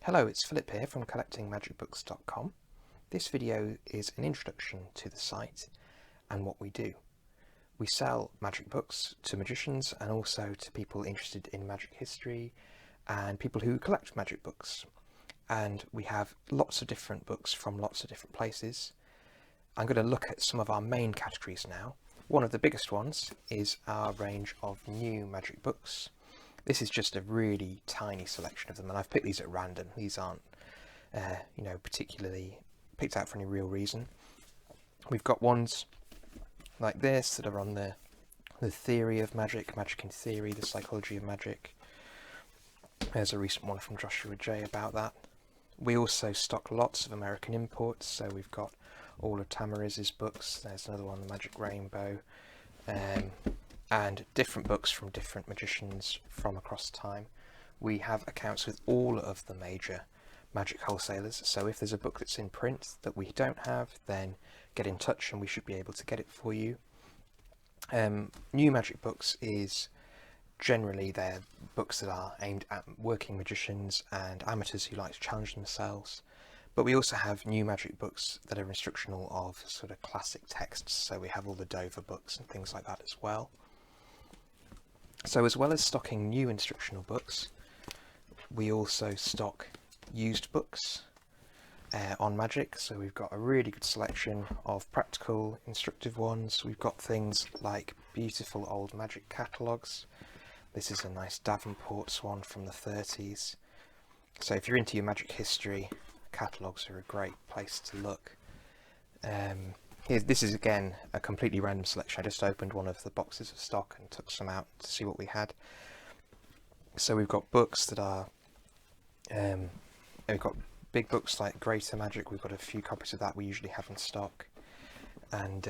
Hello, it's Philip here from collectingmagicbooks.com. This video is an introduction to the site and what we do. We sell magic books to magicians and also to people interested in magic history and people who collect magic books. And we have lots of different books from lots of different places. I'm going to look at some of our main categories now. One of the biggest ones is our range of new magic books. This is just a really tiny selection of them, and I've picked these at random. These aren't, particularly picked out for any real reason. We've got ones like this that are on the theory of magic, magic in theory, the psychology of magic. There's a recent one from Joshua J about that. We also stock lots of American imports, so we've got all of Tamariz's books. There's another one, The Magic Rainbow. And different books from different magicians from across time. We have accounts with all of the major magic wholesalers, so if there's a book that's in print that we don't have, then get in touch and we should be able to get it for you. New magic books is generally they're books that are aimed at working magicians and amateurs who like to challenge themselves, but we also have new magic books that are instructional of sort of classic texts, so we have all the Dover books and things like that as well. So as well as stocking new instructional books, we also stock used books on magic. So we've got a really good selection of practical, instructive ones. We've got things like beautiful old magic catalogues. This is a nice Davenport's one from the 30s. So if you're into your magic history, catalogues are a great place to look. This is again a completely random selection. I just opened one of the boxes of stock and took some out to see what we had. So we've got books that are, we've got big books like Greater Magic. We've got a few copies of that we usually have in stock. And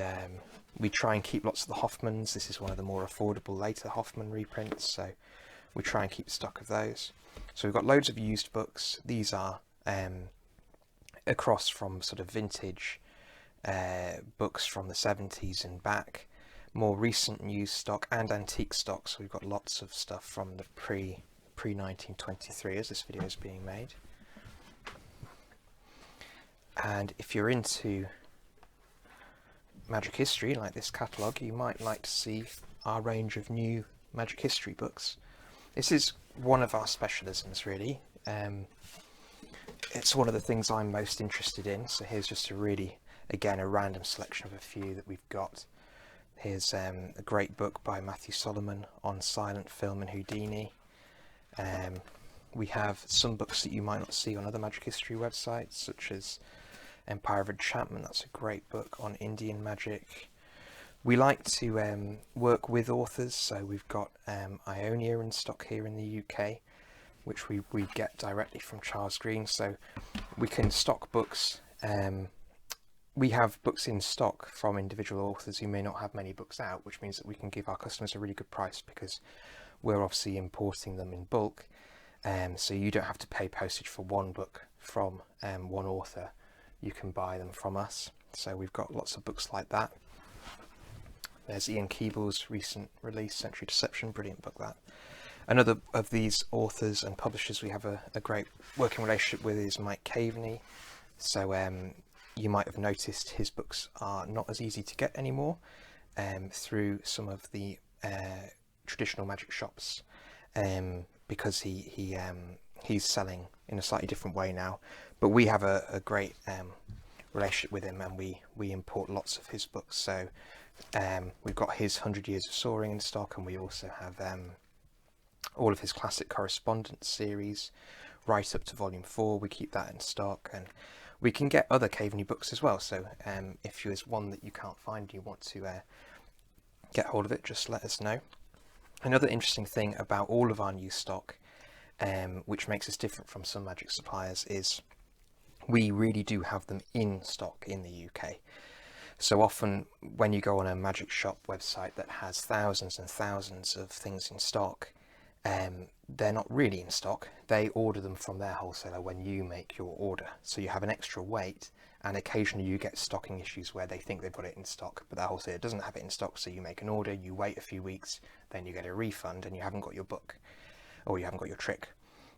we try and keep lots of the Hoffmans. This is one of the more affordable later Hoffman reprints, so we try and keep stock of those. So we've got loads of used books. These are across from sort of vintage books from the 70s and back, more recent news stock and antique stock, so we've got lots of stuff from the pre-1923 as this video is being made. And if you're into magic history like this catalogue, you might like to see our range of new magic history books. This is one of our specialisms really. It's one of the things I'm most interested in, so here's just a really, again, a random selection of a few that we've got. Here's a great book by Matthew Solomon on silent film and Houdini. We have some books that you might not see on other magic history websites, such as Empire of Enchantment. That's a great book on Indian magic. We like to work with authors, so we've got Ionia in stock here in the UK, which we get directly from Charles Green, so we can stock books. We have books in stock from individual authors who may not have many books out, which means that we can give our customers a really good price because we're obviously importing them in bulk, so you don't have to pay postage for one book from one author. You can buy them from us, so we've got lots of books like that. There's Ian Keeble's recent release, Century Deception, brilliant book that. Another of these authors and publishers we have a great working relationship with is Mike Caveney. So you might have noticed his books are not as easy to get anymore through some of the traditional magic shops because he's selling in a slightly different way now. But we have a great relationship with him, and we import lots of his books. So we've got his 100 Years of Soaring in stock, and we also have all of his classic correspondence series right up to volume 4. We keep that in stock, and we can get other Caveney books as well, so if there's one that you can't find and you want to get hold of it, just let us know. Another interesting thing about all of our new stock, which makes us different from some magic suppliers, is we really do have them in stock in the UK. So often when you go on a magic shop website that has thousands and thousands of things in stock, they're not really in stock. They order them from their wholesaler when you make your order, so you have an extra wait, and occasionally you get stocking issues where they think they've got it in stock but their wholesaler doesn't have it in stock, so you make an order, you wait a few weeks, then you get a refund and you haven't got your book or you haven't got your trick.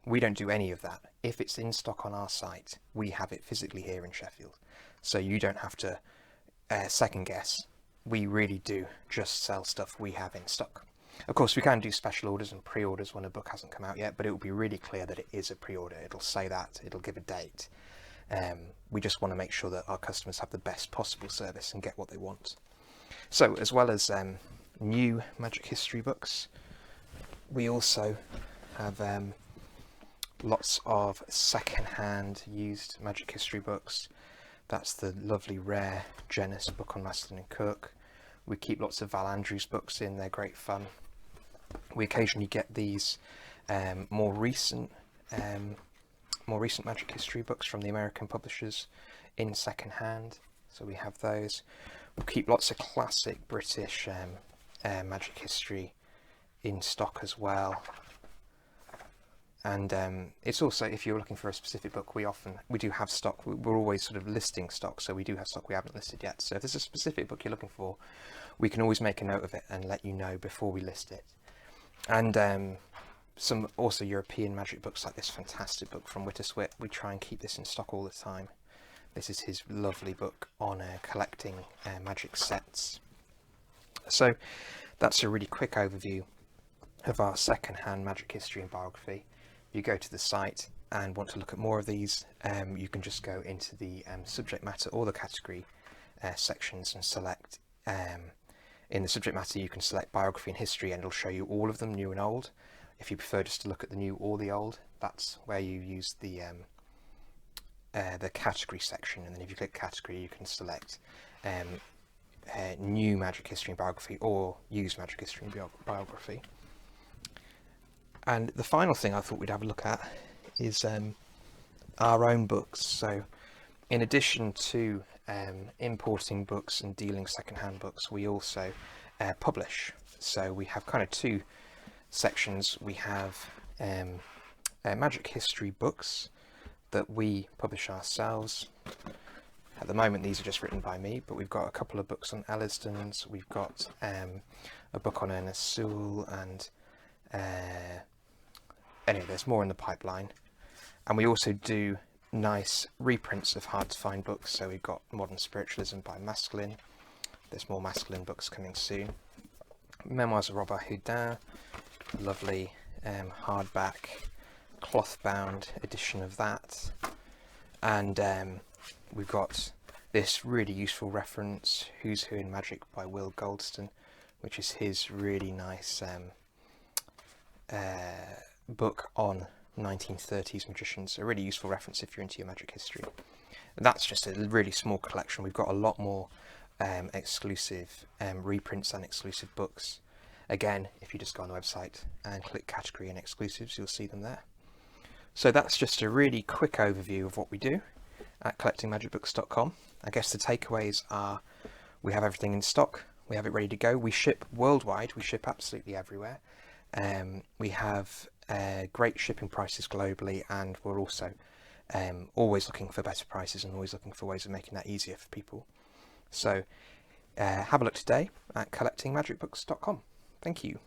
We don't do any of that. If it's in stock on our site, we have it physically here in Sheffield. So you don't have to second guess. We really do just sell stuff we have in stock. Of course, we can do special orders and pre-orders when a book hasn't come out yet, but it will be really clear that it is a pre-order. It'll say that, it'll give a date. We just want to make sure that our customers have the best possible service and get what they want. So, as well as new Magic History books, we also have lots of second-hand used Magic History books. That's the lovely rare Genus book on Masterton and Cook. We keep lots of Val Andrews books in, they're great fun. We occasionally get these more recent Magic History books from the American publishers in second hand, so we have those. We'll keep lots of classic British Magic History in stock as well. And it's also, if you're looking for a specific book, we do have stock. We're always sort of listing stock, so we do have stock we haven't listed yet. So if there's a specific book you're looking for, we can always make a note of it and let you know before we list it. And some also European magic books, like this fantastic book from Witterswit. We try and keep this in stock all the time. This is his lovely book on collecting magic sets. So that's a really quick overview of our second-hand Magic History and biography. If you go to the site and want to look at more of these, you can just go into the subject matter or the category sections and select. In the subject matter, you can select biography and history, and it'll show you all of them, new and old. If you prefer just to look at the new or the old, that's where you use the category section, and then if you click category, you can select new Magic History and biography or used Magic History and biography. And the final thing I thought we'd have a look at is our own books. So in addition to importing books and dealing second-hand books, we also publish. So we have kind of two sections. We have Magic History books that we publish ourselves. At the moment these are just written by me, but we've got a couple of books on Elliston's, we've got a book on Ernest Sewell, and anyway, there's more in the pipeline. And we also do nice reprints of hard to find books. So we've got Modern Spiritualism by Masculine. There's more Masculine books coming soon. Memoirs of Robert Houdin, lovely hardback cloth bound edition of that. And we've got this really useful reference, Who's Who in Magic by Will Goldston, which is his really nice book on 1930s magicians. A really useful reference if you're into your magic history. And that's just a really small collection. We've got a lot more exclusive reprints and exclusive books. Again, if you just go on the website and click category and exclusives, you'll see them there. So that's just a really quick overview of what we do at collectingmagicbooks.com. I guess the takeaways are we have everything in stock, we have it ready to go, we ship worldwide, we ship absolutely everywhere. We have great shipping prices globally, and we're also always looking for better prices and always looking for ways of making that easier for people. So have a look today at collectingmagicbooks.com. Thank you.